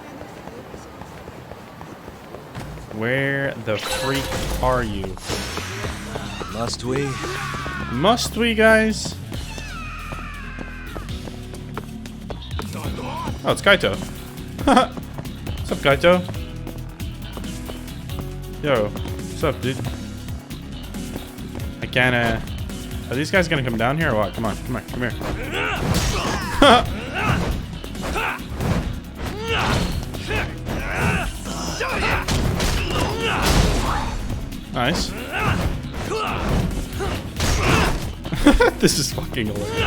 Where the freak are you? Must we? Must we, guys? Oh, it's Kaito. What's up, Kaito? Yo, what's up, dude? I can't, Are these guys gonna come down here or what? Come on, come on, come here. Nice. This is fucking hilarious.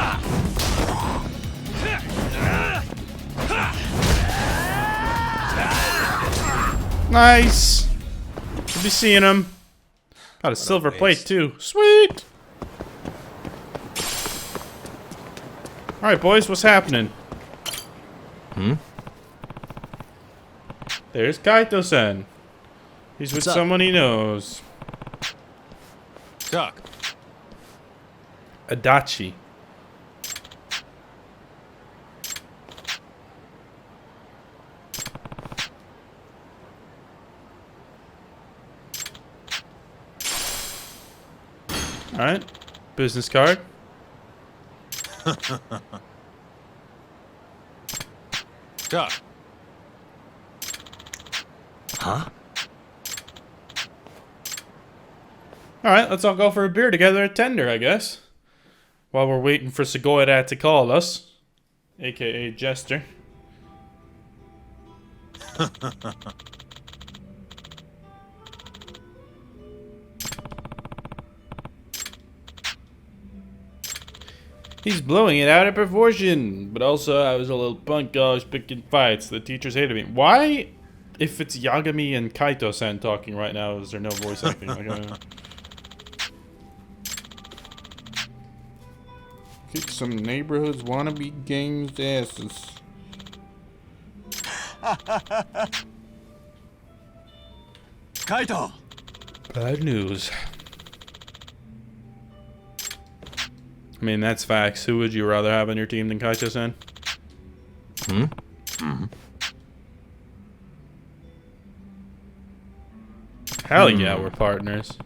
Nice. Should be seeing him. Got a silver plate too. Sweet. All right, boys, what's happening? There's Kaito-san. He's with someone he knows. Doc. Adachi. Alright. Business card. Doc. Huh? Alright, let's all go for a beer together at Tender, I guess. While we're waiting for Segura to call us. AKA Jester. He's blowing it out of proportion. But also, I was a little punk. I was picking fights. The teachers hated me. Why, if it's Yagami and Kaito-san talking right now, is there no voice acting? Like, I don't know. Kick some neighborhoods wannabe games asses. Kaito! Bad news. I mean, that's facts. Who would you rather have on your team than Kaito-san? Hell yeah, we're partners.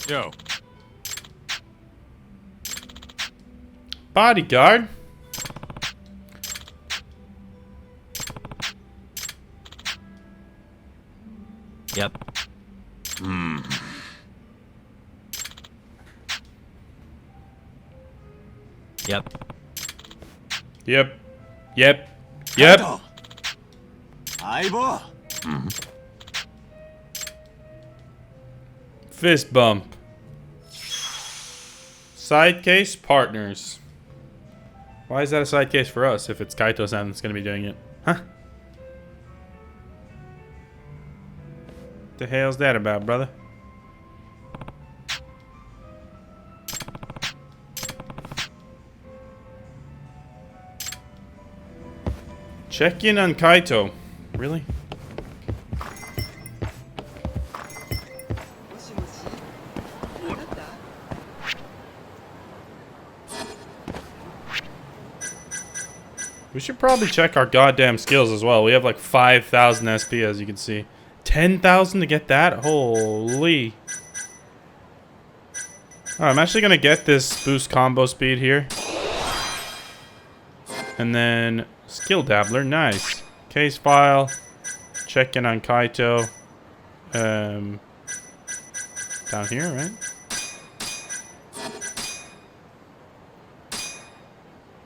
Yo. Bodyguard. Yep. Yep. Yep. Yep. Yep. Aibo! Fist bump. Side case partners. Why is that a side case for us if it's Kaito-san that's going to be doing it? Huh? The hell's that about, brother? Check in on Kaito. Really? We should probably check our goddamn skills as well. We have like 5,000 SP as you can see. 10,000 to get that? Holy. Alright, I'm actually going to get this boost combo speed here. And then skill dabbler. Nice. Case file. Check in on Kaito. Down here, right?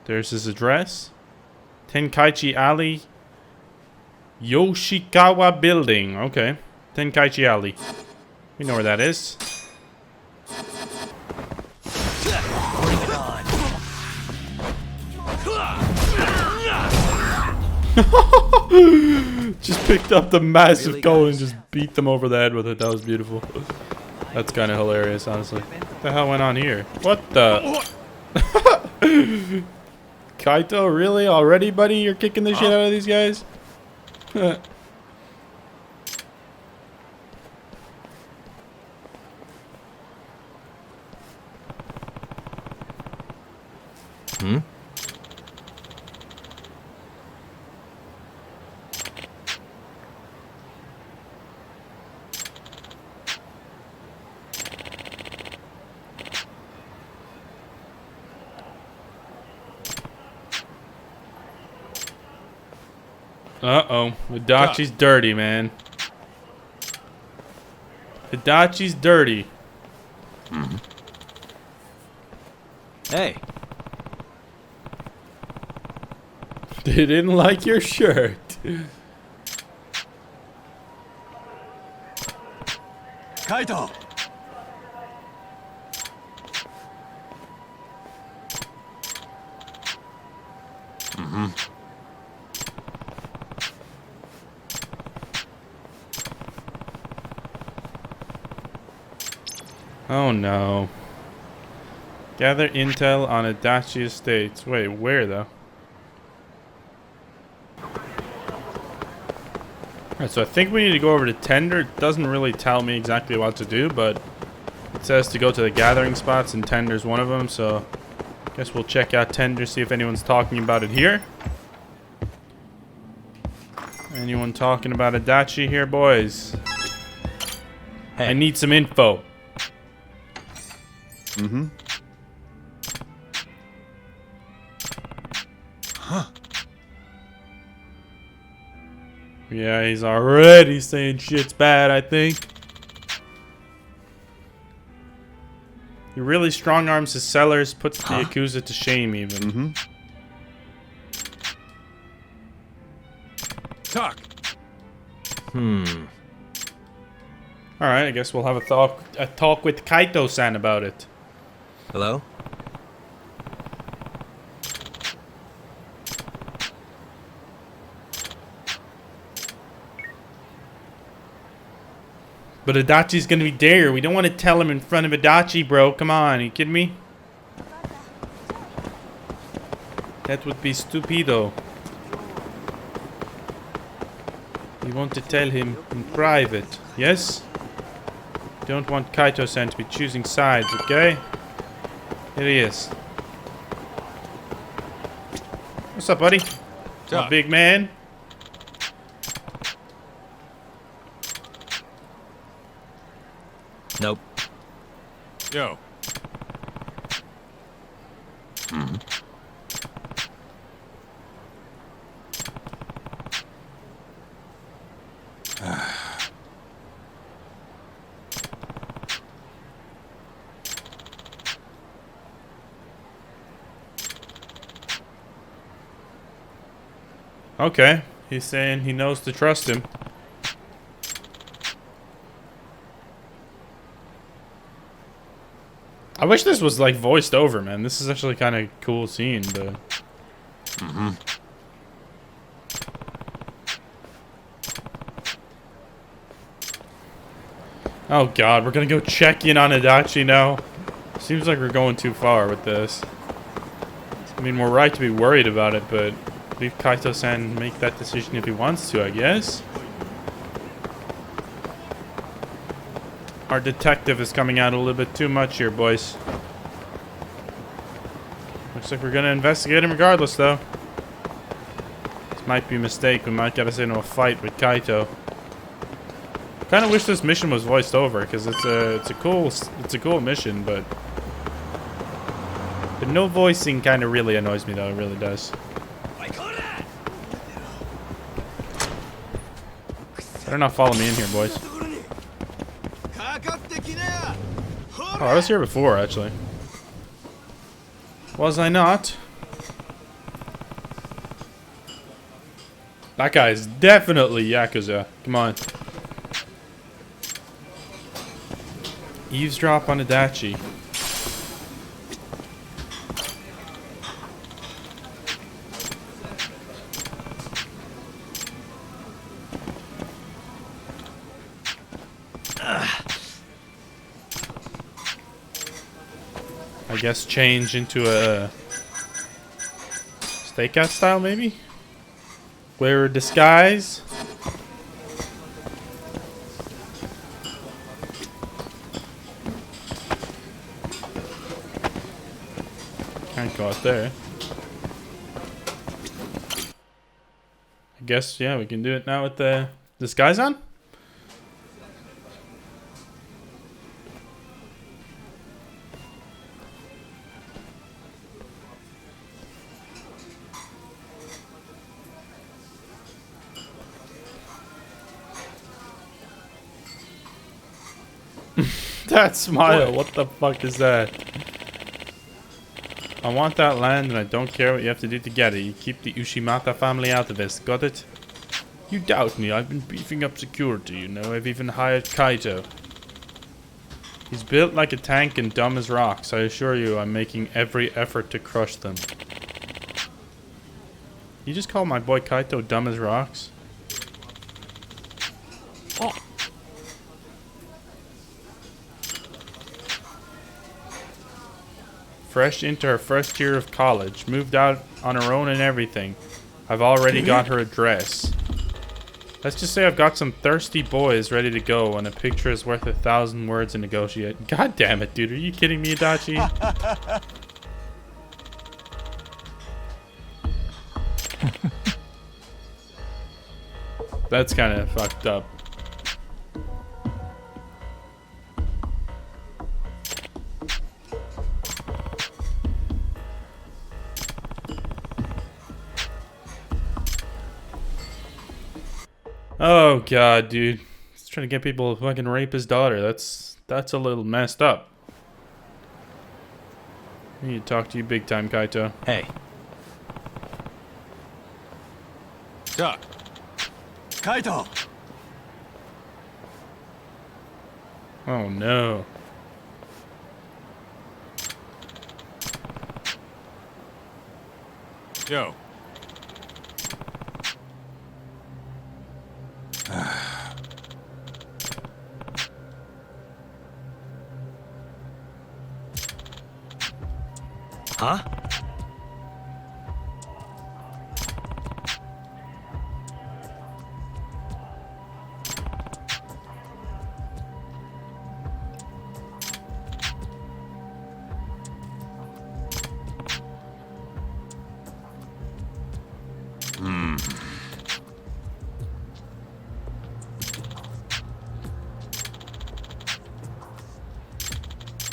There's his address. Tenkaichi Alley, Yoshikawa Building. Okay. Tenkaichi Alley. We know where that is. Just picked up the massive cone and just beat them over the head with it. That was beautiful. That's kind of hilarious, honestly. What the hell went on here? What the? Kaito, really? Already, buddy? You're kicking the shit out of these guys? Uh-oh. Hidachi's dirty, man. Hidachi's dirty. Hey. They didn't like your shirt. Kaito! Oh no. Gather intel on Adachi Estates. Wait, where though? Alright, so I think we need to go over to Tender. It doesn't really tell me exactly what to do, but it says to go to the gathering spots and Tender's one of them, so I guess we'll check out Tender, see if anyone's talking about it here. Anyone talking about Adachi here, boys? Hey. I need some info. Huh. Yeah, he's already saying shit's bad, I think. He really strong arms his sellers, puts the Yakuza to shame even. Talk. Alright, I guess we'll have a talk with Kaito-san about it. Hello? But Adachi's gonna be there. We don't want to tell him in front of Adachi, bro. Come on, are you kidding me? That would be stupido. We want to tell him in private. Yes? Don't want Kaito-san to be choosing sides, okay? Here he is. What's up, buddy? Talk. Big man. Nope. Yo. Okay. He's saying he knows to trust him. I wish this was like voiced over, man. This is actually kind of cool scene, but oh god, we're gonna go check in on Adachi now. Seems like we're going too far with this. I mean, we're right to be worried about it, but leave Kaito-san make that decision if he wants to, I guess. Our detective is coming out a little bit too much here, boys. Looks like we're gonna investigate him regardless, though. This might be a mistake. We might get us into a fight with Kaito. Kind of wish this mission was voiced over, because it's a cool mission, but no voicing kind of really annoys me, though. It really does. Better not follow me in here, boys. Oh, I was here before, actually. Was I not? That guy is definitely Yakuza. Come on. Eavesdrop on Adachi. I guess change into a stakeout style, maybe? Wear a disguise? Can't go out there. I guess, yeah, we can do it now with the disguise on? That smile, what the fuck is that? I want that land and I don't care what you have to do to get it. You keep the Ushimata family out of this, got it? You doubt me, I've been beefing up security, you know, I've even hired Kaito. He's built like a tank and dumb as rocks. I assure you I'm making every effort to crush them. You just call my boy Kaito dumb as rocks? Oh. Fresh into her first year of college. Moved out on her own and everything. I've already got her address. Let's just say I've got some thirsty boys ready to go, and a picture is worth 1,000 words to negotiate. God damn it, dude. Are you kidding me, Adachi? That's kind of fucked up. Oh god, dude. He's trying to get people to fucking rape his daughter. That's a little messed up. I need to talk to you big time, Kaito. Hey. Doc. Kaito! Oh no. Yo. Huh?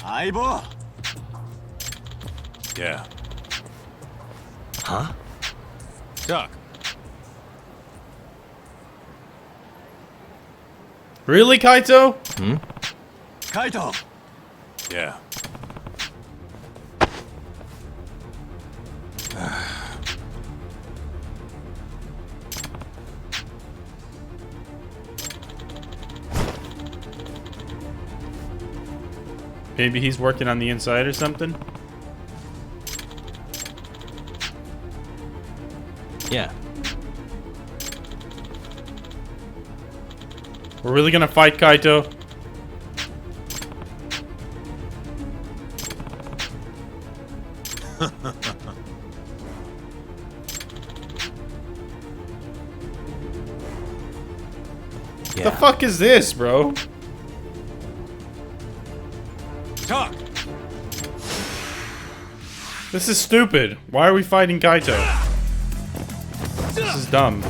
Aibo! Yeah. Huh? Doc. Really, Kaito? Hmm? Kaito! Yeah. Maybe he's working on the inside or something? Yeah. We're really gonna fight Kaito? Yeah. The fuck is this, bro? Talk. This is stupid. Why are we fighting Kaito? This is dumb.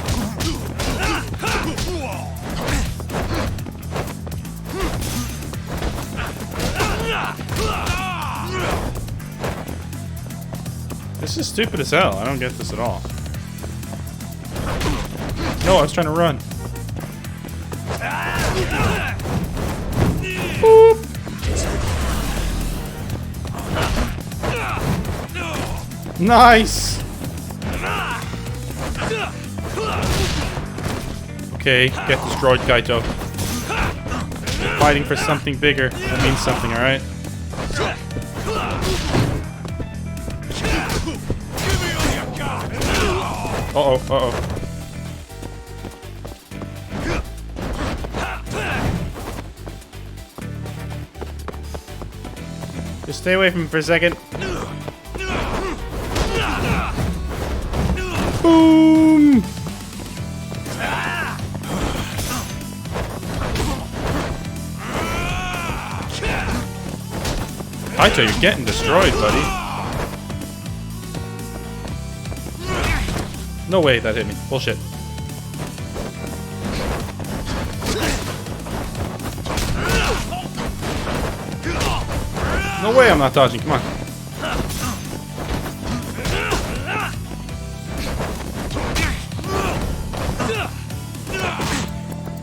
This is stupid as hell. I don't get this at all. No, I was trying to run. Boop. Nice. Okay, get destroyed, Kaito. We're fighting for something bigger. That means something, alright? Uh-oh, uh-oh. Just stay away from him for a second. Boom! Kaito, you're getting destroyed, buddy. No way that hit me. Bullshit. No way I'm not dodging. Come on.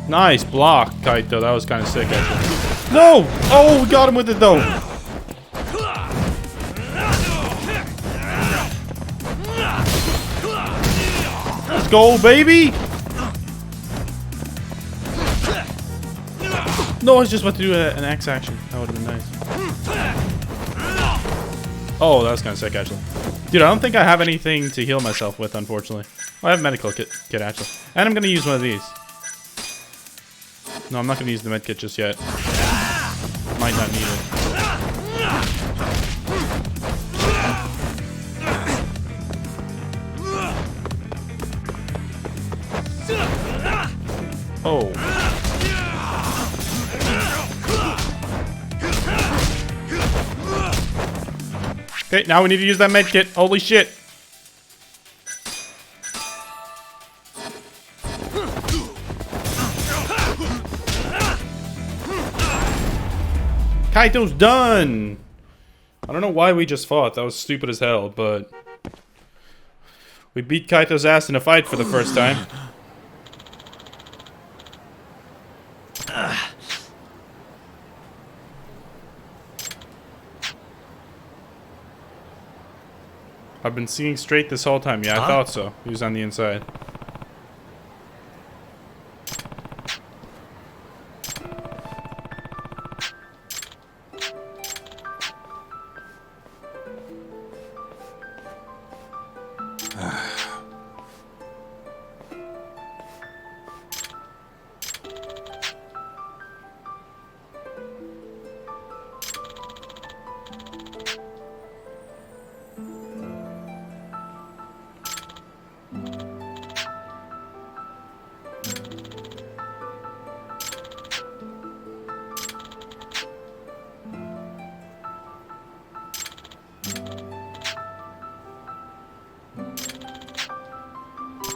Nice block, Kaito. That was kind of sick, actually. No! Oh, we got him with it, though. Let's go, baby! No, I was just about to do an X action. That would have been nice. Oh, that was kind of sick, actually. Dude, I don't think I have anything to heal myself with, unfortunately. Oh, I have a medical kit, actually. And I'm going to use one of these. No, I'm not going to use the med kit just yet. Might not need it. Oh. Okay, now we need to use that med kit. Holy shit. Kaito's done. I don't know why we just fought. That was stupid as hell, but we beat Kaito's ass in a fight for the first time. I've been seeing straight this whole time. Yeah, I thought so. He was on the inside.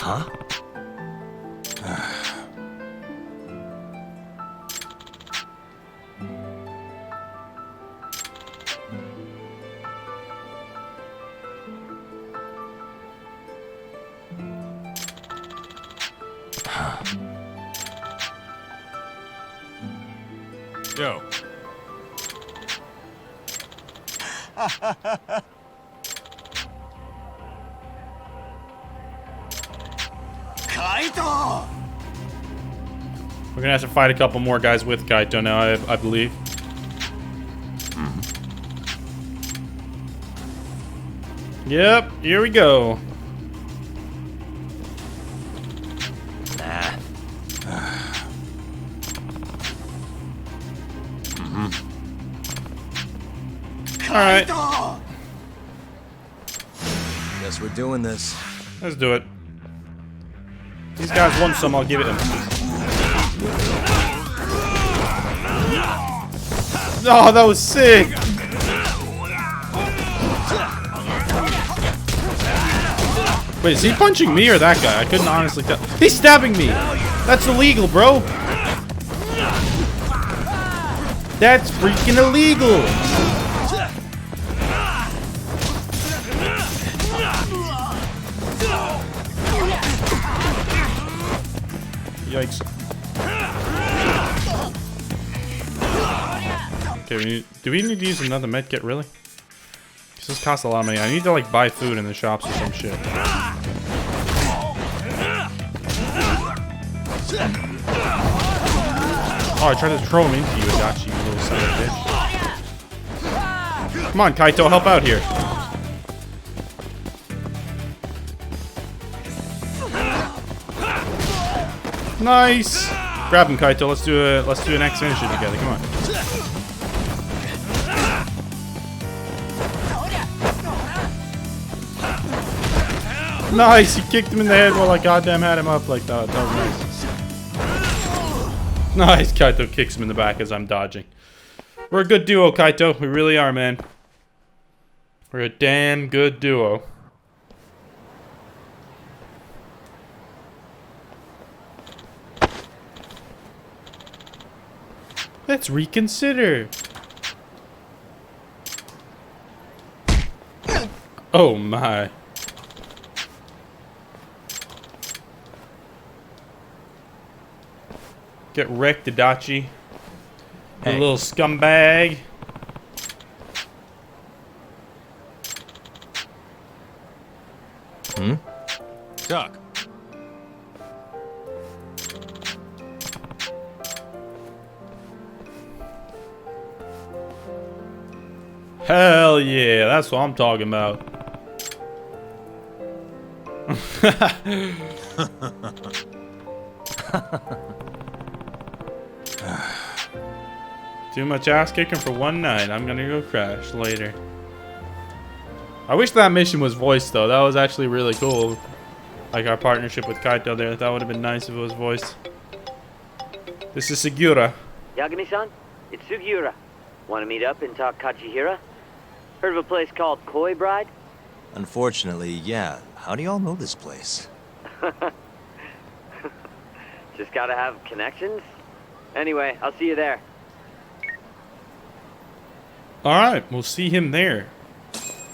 Huh? Yo. Kaito! We're gonna have to fight a couple more guys with Kaito now, I believe. Yep, here we go. Nah. Alright. Guess we're doing this. Let's do it. These guys want some, I'll give it them. Oh, that was sick! Wait, is he punching me or that guy? I couldn't honestly tell. He's stabbing me! That's illegal, bro! That's freaking illegal! Yikes. Okay, do we need to use another medkit, really? Because this costs a lot of money. I need to, like, buy food in the shops or some shit. Oh, I tried to throw him into you, Adachi, you little son of a bitch. Come on, Kaito, help out here. Nice! Grab him, Kaito. Let's do an X finisher together. Come on. Nice! He kicked him in the head while I goddamn had him up like that. That was nice. Nice! Kaito kicks him in the back as I'm dodging. We're a good duo, Kaito. We really are, man. We're a damn good duo. Let's reconsider. Oh my. Get wrecked, Adachi. Hey. You little scumbag. Chuck. Hell yeah, that's what I'm talking about. Too much ass kicking for one night. I'm gonna go crash later. I wish that mission was voiced though. That was actually really cool. Like our partnership with Kaito there. That would have been nice if it was voiced. This is Sugiura. Yagami-san, it's Sugiura. Want to meet up and talk Kachihira? Heard of a place called Koi Bride? Unfortunately, yeah. How do y'all know this place? Just gotta have connections. Anyway, I'll see you there. Alright, we'll see him there.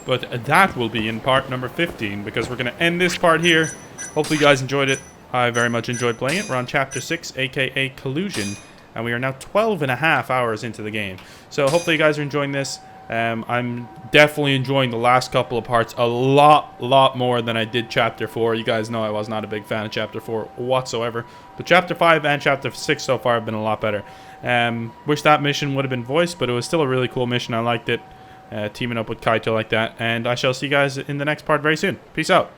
But that will be in part number 15, because we're going to end this part here. Hopefully you guys enjoyed it. I very much enjoyed playing it. We're on Chapter 6, aka Collusion. And we are now 12 and a half hours into the game. So hopefully you guys are enjoying this. I'm definitely enjoying the last couple of parts a lot more than I did Chapter 4. You guys know I was not a big fan of Chapter 4 whatsoever. But Chapter 5 and Chapter 6 so far have been a lot better. Wish that mission would have been voiced, but it was still a really cool mission. I liked it. Teaming up with Kaito like that. And I shall see you guys in the next part very soon. Peace out.